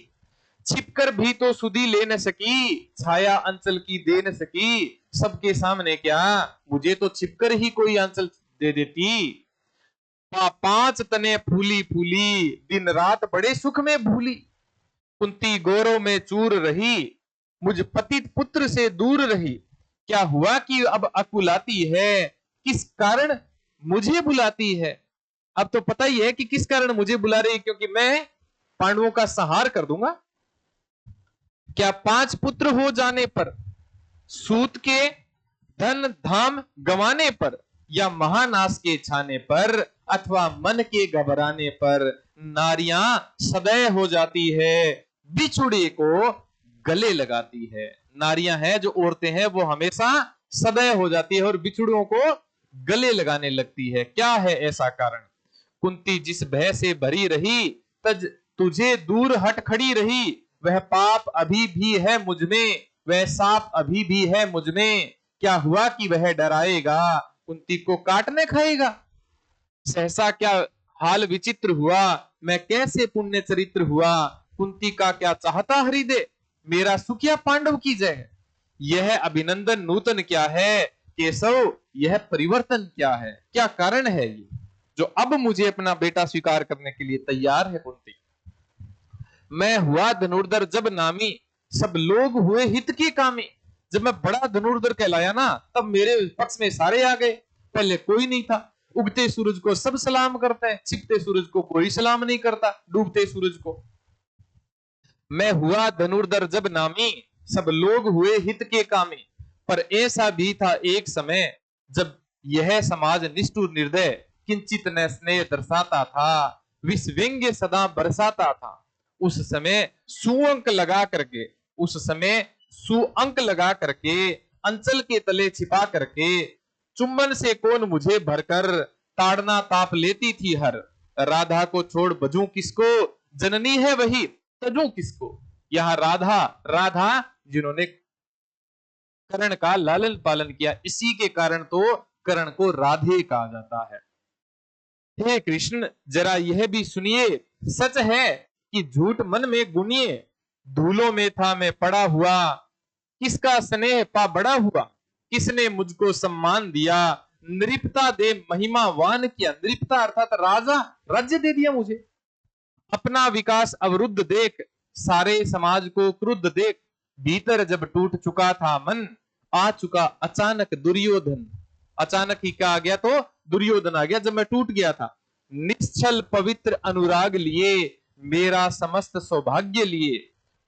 छिपकर भी तो सुधी ले न सकी, छाया अंचल की दे न सकी। सबके सामने क्या, मुझे तो छिपकर ही कोई अंचल दे देती। पांच तने फूली फूली, दिन रात बड़े सुख में भूली। कुंती गौरव में चूर रही, मुझ पतित पुत्र से दूर रही। क्या हुआ कि अब अकुलाती है, किस कारण मुझे बुलाती है? अब तो पता ही है कि किस कारण मुझे बुला रही है, क्योंकि मैं पांडवों का संहार कर दूंगा। क्या 5 पुत्र हो जाने पर, सूत के धन धाम गंवाने पर, या महानाश के छाने पर, अथवा मन के घबराने पर नारियां सदैव हो जाती है, बिछुड़े को गले लगाती है। नारियां हैं जो औरतें हैं, वो हमेशा सदैव हो जाती है और बिछुड़ों को गले लगाने लगती है। क्या है ऐसा कारण? कुंती जिस भय से भरी रही, तज तुझे दूर हट खड़ी रही। वह पाप अभी भी है मुझ में, वह साप अभी भी है मुझ में। क्या हुआ कि वह डराएगा, कुंती को काटने खाएगा? सहसा क्या हाल विचित्र हुआ, मैं कैसे पुण्य चरित्र हुआ। कुंती का क्या चाहता हृदय, मेरा सुखिया पांडव की जय। यह अभिनंदन नूतन क्या है केशव, यह परिवर्तन क्या है? क्या कारण है ये जो अब मुझे अपना बेटा स्वीकार करने के लिए तैयार है? कुंती, मैं हुआ धनुर्धर जब नामी, सब लोग हुए हित के कामी। जब मैं बड़ा धनुर्धर कहलाया ना, तब मेरे पक्ष में सारे आ गए, पहले कोई नहीं था। उगते सूरज को सब सलाम करते हैं, छिपते सूरज को कोई सलाम नहीं करता, डूबते सूरज को। मैं हुआ धनुर्धर जब नामी, सब लोग हुए हित के कामी। पर ऐसा भी था एक समय, जब यह समाज निष्ठुर निर्दय, किंचित न स्नेह दर्शाता था, विष व्यंग्य सदा बरसाता था। उस समय सुअंक लगा करके, उस समय सुअंक लगा करके, अंचल के तले छिपा करके, चुंबन से कौन मुझे भरकर, ताड़ना ताप लेती थी हर। राधा को छोड़ बजूं किसको, जननी है वही तजूं किसको। यहां राधा, राधा जिन्होंने कर्ण का लालन पालन किया, इसी के कारण तो कर्ण को राधे कहा जाता है। हे कृष्ण, जरा यह भी सुनिए, सच है कि झूठ मन में गुनिए। धूलों में था मैं पड़ा हुआ, किसका स्नेह पा बड़ा हुआ। किसने मुझको सम्मान दिया, नृपता दे महिमावान किया। नृपता अर्थात राजा, राज्य दे दिया मुझे। अपना विकास अवरुद्ध देख, सारे समाज को क्रुद्ध देख। भीतर जब टूट चुका था मन, आ चुका अचानक दुर्योधन। अचानक ही क्या आ गया? तो दुर्योधन आ गया जब मैं टूट गया था। निश्चल पवित्र अनुराग लिए, मेरा समस्त सौभाग्य लिए।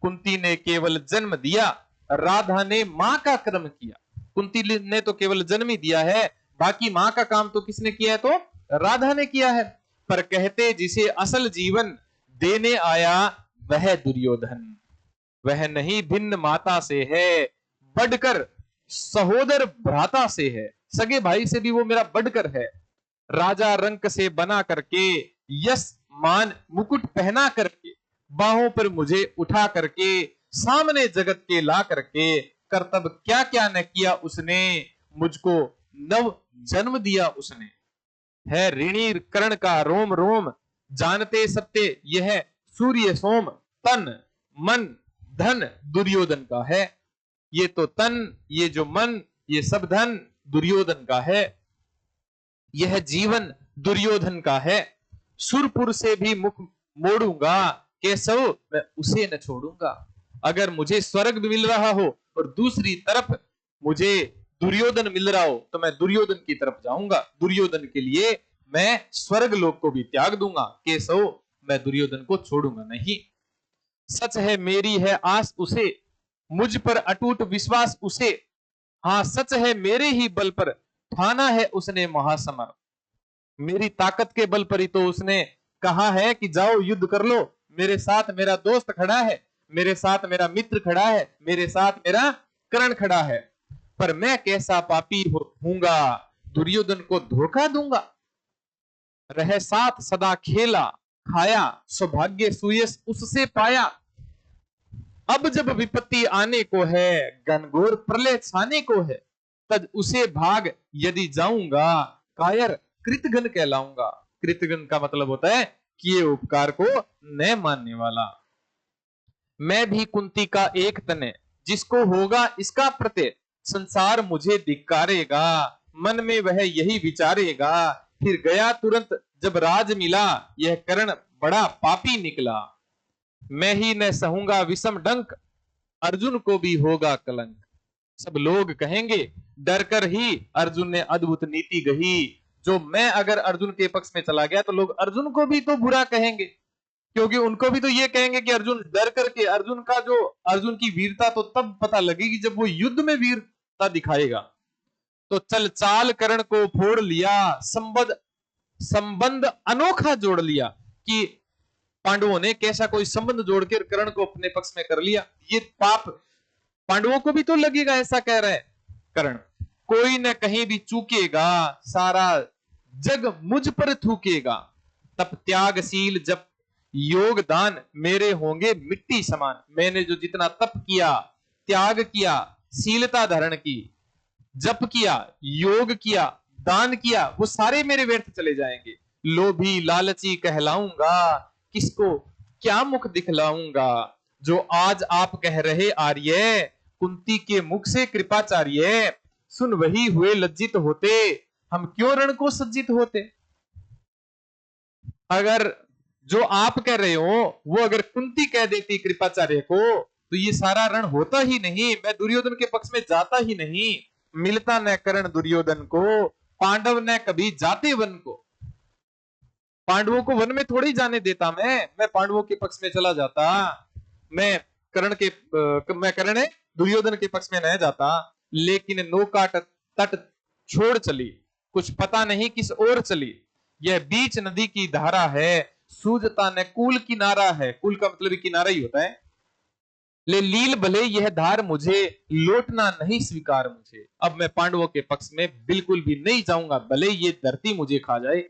कुंती ने केवल जन्म दिया, राधा ने मां का कर्म किया। कुंती ने तो केवल जन्म ही दिया है, बाकी मां का काम तो किसने किया है? तो राधा ने किया है। पर कहते जिसे असल जीवन देने आया, वह दुर्योधन। वह नहीं भिन्न माता से है, बढ़कर सहोदर भ्राता से है। सगे भाई से भी वो मेरा बढ़कर है। राजा रंक से बना करके, यश मान मुकुट पहना करके, बाहों पर मुझे उठा करके, सामने जगत के ला करके, कर्तव्य क्या क्या न किया उसने, मुझको नव जन्म दिया उसने। है ऋणी कर्ण का रोम रोम, जानते सत्य यह सूर्य सोम। तन मन धन दुर्योधन का है। ये तो तन, ये जो मन, ये सब धन दुर्योधन का है। यह जीवन दुर्योधन का है। सुरपुर से भी मुख मोड़ूंगा, केशव मैं उसे न छोड़ूंगा। अगर मुझे स्वर्ग मिल रहा हो और दूसरी तरफ मुझे दुर्योधन मिल रहा हो, तो मैं दुर्योधन की तरफ जाऊंगा। दुर्योधन के लिए मैं स्वर्ग लोक को भी त्याग दूंगा। केशव मैं दुर्योधन को छोड़ूंगा नहीं। सच है मेरी है आस उसे, मुझ पर अटूट विश्वास उसे, हाँ सच है मेरे ही बल पर ठाना है उसने महासमर। मेरी ताकत के बल पर ही तो उसने कहा है कि जाओ युद्ध कर लो, मेरे साथ मेरा दोस्त खड़ा है, मेरे साथ मेरा मित्र खड़ा है, मेरे साथ मेरा कर्ण खड़ा है। पर मैं कैसा पापी हूंगा, दुर्योधन को धोखा दूंगा। रह साथ सदा खेला खाया, सौभाग्य सुयस उससे पाया। अब जब विपत्ति आने को है, घनघोर प्रलय छाने को है, तब उसे भाग यदि जाऊंगा, कायर कृतघ्न कहलाऊंगा। कृतघ्न का मतलब होता है किए उपकार को न मानने वाला। मैं भी कुंती का एक तने, जिसको होगा इसका प्रत्यय, संसार मुझे धिक्कारेगा, मन में वह यही विचारेगा। फिर गया तुरंत जब राज मिला, यह कर्ण बड़ा पापी निकला। मैं ही न सहूंगा विषम डंक, अर्जुन को भी होगा कलंक। सब लोग कहेंगे डर कर ही अर्जुन ने अद्भुत नीति गही। जो मैं अगर अर्जुन के पक्ष में चला गया तो लोग अर्जुन को भी तो बुरा कहेंगे, क्योंकि उनको भी तो ये कहेंगे कि अर्जुन डर करके, अर्जुन की वीरता तो तब पता लगेगी जब वो युद्ध में वीरता दिखाएगा। तो चल चाल कर्ण को फोड़ लिया, संबंध अनोखा जोड़ लिया कि पांडवों ने कैसा कोई संबंध जोड़कर कर्ण को अपने पक्ष में कर लिया। ये पाप पांडवों को भी तो लगेगा, ऐसा कह रहे हैं कर्ण। कोई न कहीं भी चूकेगा, सारा जग मुझ पर थूकेगा। तप त्यागशील जब योगदान मेरे होंगे मिट्टी समान। मैंने जो जितना तप किया, त्याग किया, शीलता धारण की, जप किया, योग किया, दान किया, वो सारे मेरे व्यर्थ चले जाएंगे। लोभी लालची कहलाऊंगा, किसको क्या मुख दिखलाऊंगा। जो आज आप कह रहे आर्य, कुंती के मुख से कृपाचार्य, सुन वही हुए लज्जित होते, हम क्यों रण को सज्जित होते। अगर जो आप कह रहे हो वो अगर कुंती कह देती कृपाचार्य को, तो ये सारा रण होता ही नहीं, मैं दुर्योधन के पक्ष में जाता ही नहीं। मिलता न कर्ण दुर्योधन को, पांडव न कभी जाते वन को। पांडवों को वन में थोड़ी जाने देता मैं पांडवों के पक्ष में चला जाता। मैं कर्ण दुर्योधन के पक्ष में न जाता। लेकिन नौका तट छोड़ चली, कुछ पता नहीं किस ओर चली। यह बीच नदी की धारा है, सूझता न कूल किनारा है। कूल का मतलब किनारा ही होता है। ले लील भले यह धार मुझे, लौटना नहीं स्वीकार मुझे। अब मैं पांडवों के पक्ष में बिल्कुल भी नहीं जाऊंगा, भले ये धरती मुझे खा जाए।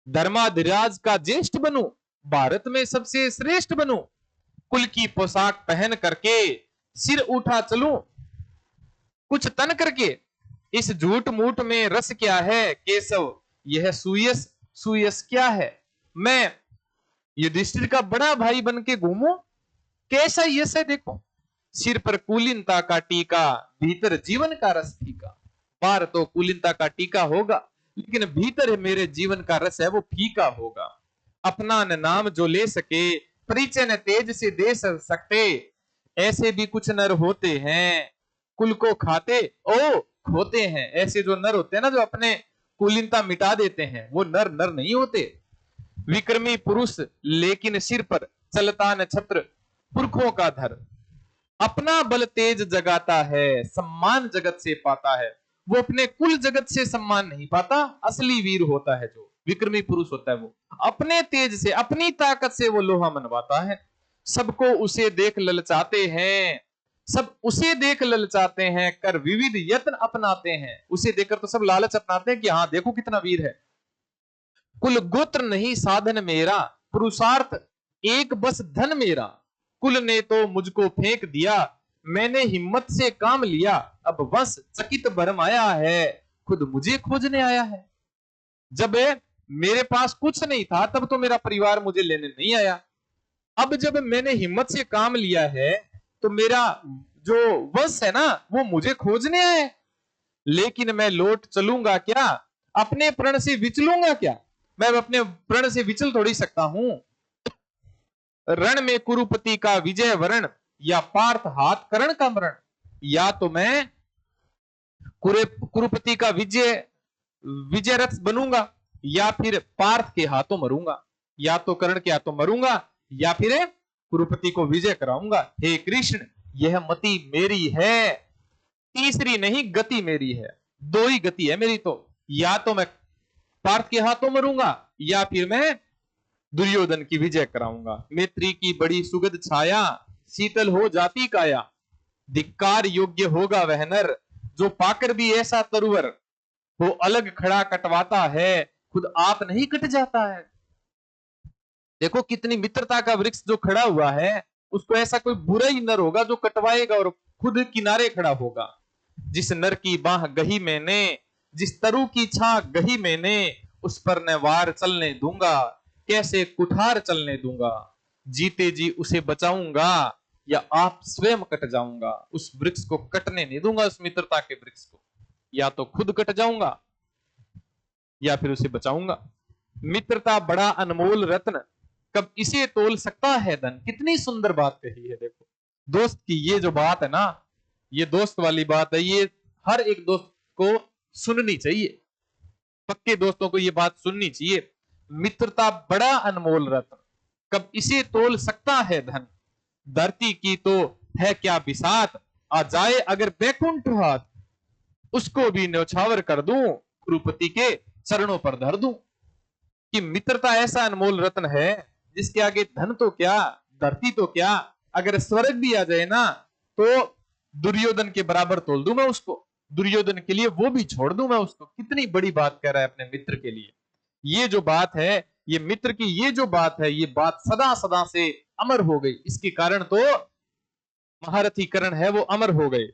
धर्माधिराज का ज्येष्ठ बनूं, भारत में सबसे श्रेष्ठ बनूं, कुल की पोशाक पहन करके सिर उठा चलूं, कुछ तन करके। इस झूठ मूठ में रस क्या है केशव, यह सुयस क्या है। मैं युधिष्ठिर का बड़ा भाई बन के घूमूं, कैसा यश है देखो। सिर पर कुलीनता का टीका, भीतर जीवन का रस फीका। बाहर तो कुलीनता का टीका होगा, लेकिन भीतर मेरे जीवन का रस है वो फीका होगा। अपना न नाम जो ले सके, परिचय न तेज से दे सकते। ऐसे भी कुछ नर होते हैं, कुल को खाते ओ खोते हैं। ऐसे जो नर होते हैं ना, जो अपने कुलीनता मिटा देते हैं, वो नर नर नहीं होते। विक्रमी पुरुष लेकिन सिर पर चलता न छत्र, पुरखों का धर। अपना बल तेज जगाता है, सम्मान जगत से पाता है। वो अपने कुल जगत से सम्मान नहीं पाता। असली वीर होता है जो विक्रमी पुरुष होता है, वो अपने तेज से, अपनी ताकत से वो लोहा मनवाता है। सबको उसे देख ललचाते हैं, सब उसे देख ललचाते हैं, कर विविध यत्न अपनाते हैं। उसे देखकर तो सब लालच अपनाते हैं कि हाँ देखो कितना वीर है। कुल गोत्र नहीं साधन मेरा, पुरुषार्थ एक बस धन मेरा। कुल ने तो मुझको फेंक दिया, मैंने हिम्मत से काम लिया। अब वंश चकित भरमाया है, खुद मुझे खोजने आया है। जब मेरे पास कुछ नहीं था तब तो मेरा परिवार मुझे लेने नहीं आया। अब जब मैंने हिम्मत से काम लिया है तो मेरा जो वंश है ना वो मुझे खोजने आए। लेकिन मैं लौट चलूंगा क्या, अपने प्रण से विचलूंगा क्या। मैं अपने प्रण से विचल थोड़ी सकता हूं। रण में कुरुपति का विजय वरण, या पार्थ हाथ करण का मरण। या तो मैं कुरुपति का विजय रथ बनूंगा, या फिर पार्थ के हाथों मरूंगा। या तो कर्ण के हाथों मरूंगा या फिर कुरुपति को विजय कराऊंगा। हे कृष्ण, यह मति मेरी है, तीसरी नहीं गति मेरी है, दो ही गति है मेरी। तो या तो मैं पार्थ के हाथों मरूंगा या फिर मैं दुर्योधन की विजय कराऊंगा। मैत्री की बड़ी सुगध छाया, शीतल हो जाती काया, धिक्कार योग्य होगा वह नर, जो पाकर भी ऐसा तरुवर, वो अलग खड़ा कटवाता है, खुद आप नहीं कट जाता है। देखो कितनी मित्रता का वृक्ष जो खड़ा हुआ है, उसको ऐसा कोई बुरा ही नर होगा जो कटवाएगा और खुद किनारे खड़ा होगा। जिस नर की बाह गही मैंने, जिस तरु की छा गही मैंने, उस पर न वार चलने दूंगा, कैसे कुठार चलने दूंगा। जीते जी उसे बचाऊंगा या आप स्वयं कट जाऊंगा। उस वृक्ष को कटने नहीं दूंगा, उस मित्रता के वृक्ष को। या तो खुद कट जाऊंगा या फिर उसे बचाऊंगा। मित्रता बड़ा अनमोल रत्न, कब इसे तोल सकता है धन। कितनी सुंदर बात कही है। देखो दोस्त की ये जो बात है ना, ये दोस्त वाली बात है, ये हर एक दोस्त को सुननी चाहिए। पक्के दोस्तों को ये बात सुननी चाहिए। मित्रता बड़ा अनमोल रत्न, कब इसे तोल सकता है धन। धरती की तो है क्या बिसात, आ जाए अगर बैकुंठ हाथ, उसको भी न्यौछावर कर दूं, कुरुपति के चरणों पर धर दूं। कि मित्रता ऐसा अनमोल रत्न है जिसके आगे धन तो क्या, धरती तो क्या, अगर स्वर्ग भी आ जाए ना तो दुर्योधन के बराबर तोल दूं मैं उसको। दुर्योधन के लिए वो भी छोड़ दूं मैं उसको। कितनी बड़ी बात कह रहा है अपने मित्र के लिए। ये जो बात है, ये मित्र की ये जो बात है, ये बात सदा सदा से अमर हो गई। इसके कारण तो महारथी कर्ण है वो अमर हो गए।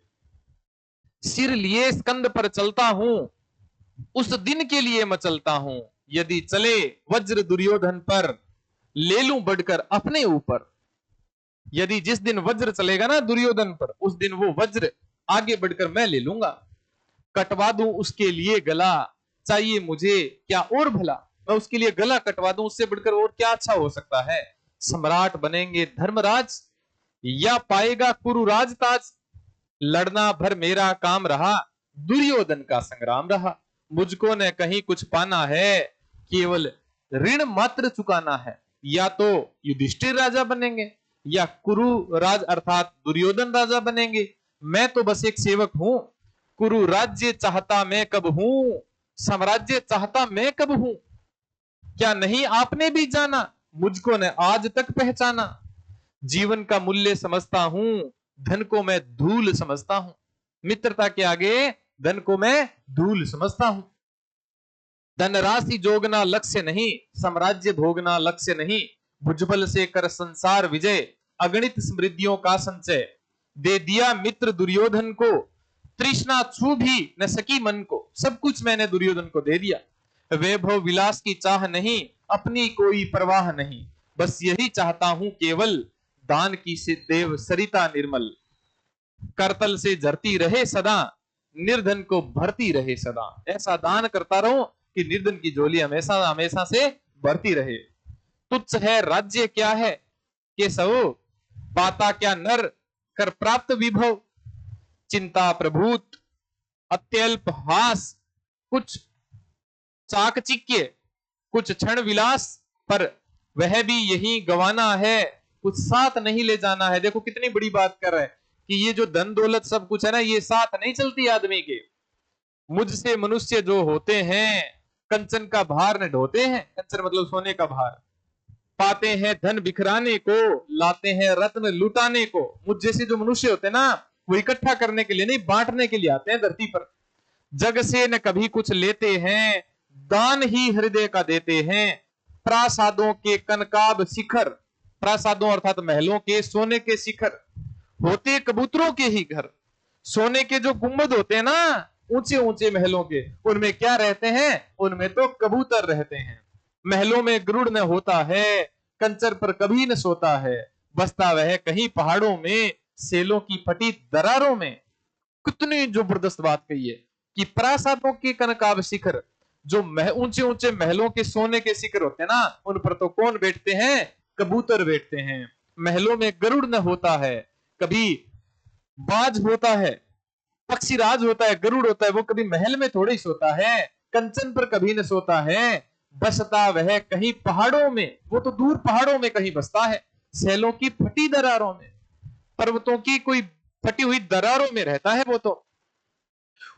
सिर लिए स्कंद पर चलता हूं, उस दिन के लिए मैं चलता हूं, यदि चले वज्र दुर्योधन पर, ले लूं बढ़कर अपने ऊपर। यदि जिस दिन वज्र चलेगा ना दुर्योधन पर, उस दिन वो वज्र आगे बढ़कर मैं ले लूंगा। कटवा दूं उसके लिए गला, चाहिए मुझे क्या और भला। मैं उसके लिए गला कटवा दूं, उससे बढ़कर और क्या अच्छा हो सकता है। सम्राट बनेंगे धर्मराज या पाएगा कुरुराज ताज, लड़ना भर मेरा काम रहा, दुर्योधन का संग्राम रहा। मुझको न कहीं कुछ पाना है, केवल ऋण मात्र चुकाना है। या तो युधिष्ठिर राजा बनेंगे या कुरु राज अर्थात दुर्योधन राजा बनेंगे। मैं तो बस एक सेवक हूं। कुरु राज्य चाहता मैं कब हूं, साम्राज्य चाहता मैं कब हूं। क्या नहीं आपने भी जाना, मुझको ने आज तक पहचाना। जीवन का मूल्य समझता हूं, धन को मैं धूल समझता हूं। मित्रता के आगे धन को मैं धूल समझता हूं। धन राशि जोगना लक्ष्य नहीं, साम्राज्य भोगना लक्ष्य नहीं। भुजबल से कर संसार विजय, अगणित समृद्धियों का संचय। दे दिया मित्र दुर्योधन को, तृष्णा छू भी न सकी मन को। सब कुछ मैंने दुर्योधन को दे दिया। वैभव विलास की चाह नहीं, अपनी कोई परवाह नहीं। बस यही चाहता हूं केवल, दान की से देव सरिता निर्मल। करतल से झरती रहे सदा, निर्धन को भरती रहे सदा। ऐसा दान करता रहूं कि निर्धन की झोली हमेशा हमेशा से भरती रहे। तुच्छ है राज्य क्या है केशव, पाता क्या नर कर प्राप्त विभव। चिंता प्रभूत अत्यल्प हास, कुछ चाकचिक्य कुछ क्षण विलास, पर वह भी यही गवाना है, कुछ साथ नहीं ले जाना है। देखो कितनी बड़ी बात कर रहा है कि ये जो धन दौलत सब कुछ है ना, ये साथ नहीं चलती आदमी के। मुझसे मनुष्य जो होते हैं, कंचन का भार न ढोते हैं। कंचन मतलब सोने का भार। पाते हैं धन बिखराने को, लाते हैं रत्न लुटाने को। मुझ जैसे जो मनुष्य होते हैं ना, वो इकट्ठा करने के लिए नहीं, बांटने के लिए आते हैं धरती पर। जग से न कभी कुछ लेते हैं, दान ही हृदय का देते हैं। प्रासादों के कनकाब शिखर, प्रासादों अर्थात महलों के सोने के शिखर, होते कबूतरों के ही घर। सोने के जो गुंबद होते हैं ना, ऊंचे ऊंचे महलों के, उनमें क्या रहते हैं, उनमें तो कबूतर रहते हैं। महलों में गरुड़ न होता है, कंचर पर कभी न सोता है। बसता वह कहीं पहाड़ों में, सेलों की फटी दरारों में। कितनी जबरदस्त बात कही है कि प्रासादों के कनकाब शिखर, जो ऊंचे ऊंचे महलों के सोने के शिखर होते हैं ना, उन पर तो कौन बैठते हैं, कबूतर बैठते हैं। महलों में गरुड़ न होता है, कभी बाज होता है, पक्षीराज होता है, गरुड़ होता है, वो कभी महल में थोड़ी सोता है, कंचन पर कभी न सोता है। बसता वह कहीं पहाड़ों में, वो तो दूर पहाड़ों में कहीं बसता है, सैलों की फटी दरारों में, पर्वतों की कोई फटी हुई दरारों में रहता है वो तो।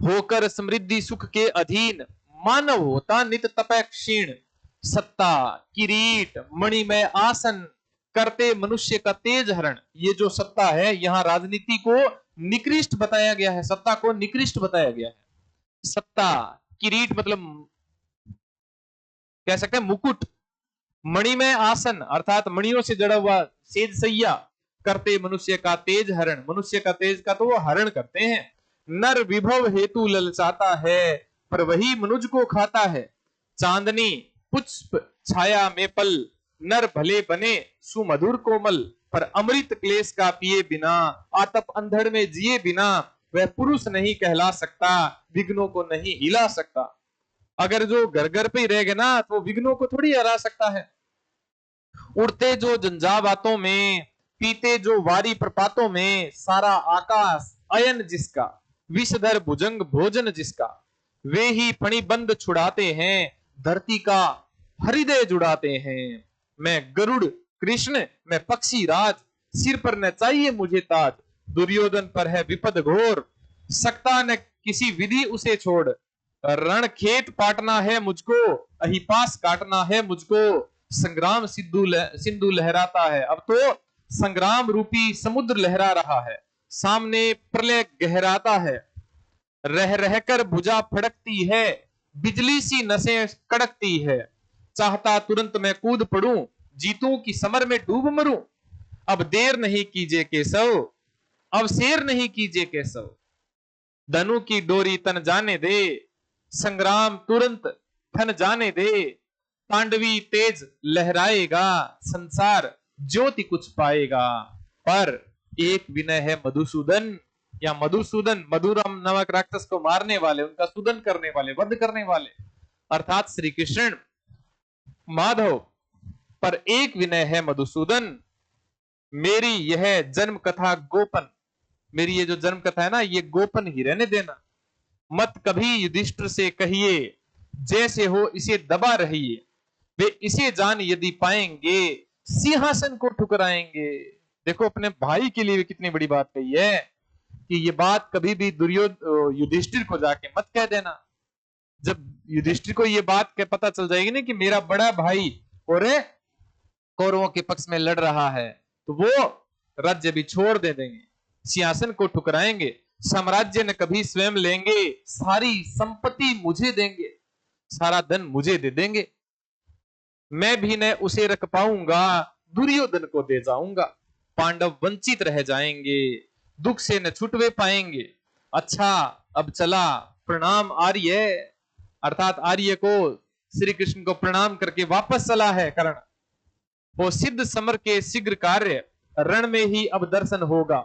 होकर समृद्धि सुख के अधीन, मानव होता नित तपय क्षीण। सत्ता किरीट मणिमय आसन, करते मनुष्य का तेज हरण। ये जो सत्ता है, यहां राजनीति को निकृष्ट बताया गया है, सत्ता को निकृष्ट बताया गया है। सत्ता किरीट मतलब कह सकते हैं मुकुट, मणिमय आसन अर्थात मणियों से जड़ा हुआ सेज सैया, करते मनुष्य का तेज हरण, मनुष्य का तेज का तो वो हरण करते हैं। नर विभव हेतु ललचाता है, पर वही मनुज को खाता है। चांदनी पुष्प छाया में पल, नर भले बने सुमधुर कोमल, पर अमृत क्लेश का पिए बिना, आतप अंधड़ में जिए बिना, वह पुरुष नहीं कहला सकता, विघ्नों को नहीं हिला सकता। अगर जो घर घर पे ही रह गए ना, तो विघ्नों को थोड़ी हरा सकता है। उड़ते जो झंझावातों में, पीते जो वारी प्रपातों में, सारा आकाश अयन जिसका, विषधर भुजंग भोजन जिसका, वे ही फणिबंद छुड़ाते हैं, धरती का हृदय जुड़ाते हैं। मैं गरुड़ कृष्ण, मैं पक्षी राज, सिर पर न चाहिए मुझे ताज। दुर्योधन पर है विपद घोर, सकता न किसी विधि उसे छोड़। रण खेत पाटना है मुझको, अहिपास काटना है मुझको। संग्राम सिंधु लहराता है, अब तो संग्राम रूपी समुद्र लहरा रहा है। सामने प्रलय गहराता है, रह रहकर भुजा फड़कती है, बिजली सी नसें कड़कती है। चाहता तुरंत मैं कूद पड़ूं, जीतूं कि समर में डूब मरूं। अब देर नहीं कीजिए केशव, अब शेर नहीं कीजिए केशव। धनु की डोरी तन जाने दे, संग्राम तुरंत थन जाने दे। तांडवी तेज लहराएगा, संसार ज्योति कुछ पाएगा। पर एक विनय है मधुसूदन, या मधुसूदन मधुरम नामक राक्षस को मारने वाले, उनका सूदन करने वाले, वध करने वाले अर्थात श्री कृष्ण माधव। पर एक विनय है मधुसूदन, मेरी यह जन्म कथा गोपन, मेरी ये जो जन्म कथा है ना, ये गोपन ही रहने देना। मत कभी युधिष्ठिर से कहिए, जैसे हो इसे दबा रहिए। वे इसे जान यदि पाएंगे, सिंहासन को ठुकराएंगे। देखो अपने भाई के लिए कितनी बड़ी बात कही है कि ये बात कभी भी युधिष्ठिर को जाके मत कह देना। जब युधिष्ठिर को ये बात के पता चल जाएगी ना कि मेरा बड़ा भाई और कौरवों के पक्ष में लड़ रहा है, तो वो राज्य भी छोड़ दे देंगे, सिंहासन को ठुकराएंगे, साम्राज्य न कभी स्वयं लेंगे, सारी संपत्ति मुझे देंगे, सारा धन मुझे दे देंगे। मैं भी न उसे रख पाऊंगा, दुर्योधन को दे जाऊंगा। पांडव वंचित रह जाएंगे, दुख से न छुटवे पाएंगे। अच्छा अब चला, प्रणाम आर्य, अर्थात आर्य को श्री कृष्ण को प्रणाम करके वापस चला है कर्ण। वो सिद्ध समर के शीघ्र कार्य, रण में ही अब दर्शन होगा।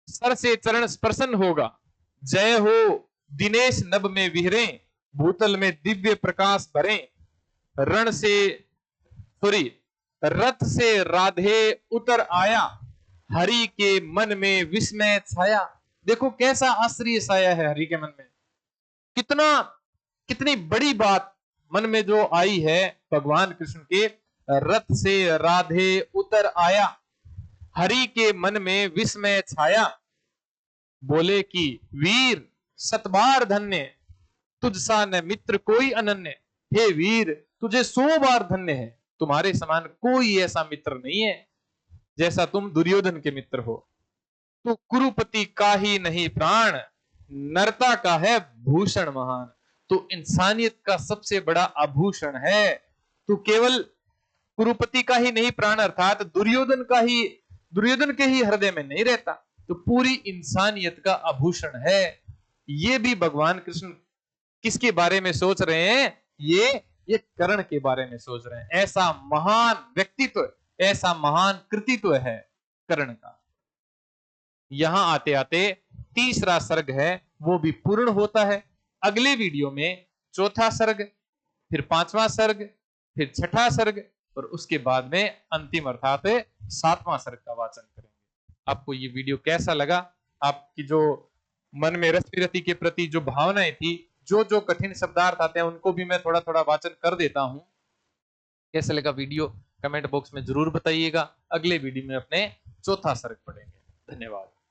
सर से चरण स्पर्शन होगा। जय हो दिनेश नभ में विहरे, भूतल में दिव्य प्रकाश भरे। रण से सॉरी रथ से राधे उतर आया, हरि के मन में विस्मय छाया। देखो कैसा आश्चर्य छाया है हरि के मन में, कितना कितनी बड़ी बात मन में जो आई है भगवान कृष्ण के। रथ से राधे उतर आया, हरि के मन में विस्मय छाया। बोले कि वीर सतबार धन्य, तुझसा न मित्र कोई अनन्य। हे वीर तुझे 100 बार धन्य है, तुम्हारे समान कोई ऐसा मित्र नहीं है जैसा तुम दुर्योधन के मित्र हो। तू कुरुपति का ही नहीं प्राण, नरता का है भूषण महान। तो इंसानियत का सबसे बड़ा आभूषण है। तू केवल कुरुपति का ही नहीं प्राण अर्थात दुर्योधन के ही हृदय में नहीं रहता, तो पूरी इंसानियत का आभूषण है। ये भी भगवान कृष्ण किसके बारे में सोच रहे हैं? ये कर्ण के बारे में सोच रहे हैं। ऐसा महान व्यक्तित्व, ऐसा महान कृतित्व है कर्ण का। यहां आते आते तीसरा सर्ग है वो भी पूर्ण होता है। अगले वीडियो में चौथा सर्ग, फिर पांचवा सर्ग, फिर छठा सर्ग और उसके बाद में अंतिम अर्थात 7वां सर्ग का वाचन करेंगे। आपको ये वीडियो कैसा लगा? आपकी जो मन में रति के प्रति जो भावनाएं थी, जो जो कठिन शब्दार्थ आते हैं उनको भी मैं थोड़ा थोड़ा वाचन कर देता हूं। कैसे लगा वीडियो कमेंट बॉक्स में जरूर बताइएगा। अगले वीडियो में अपने चौथा सर्ग पढ़ेंगे। धन्यवाद।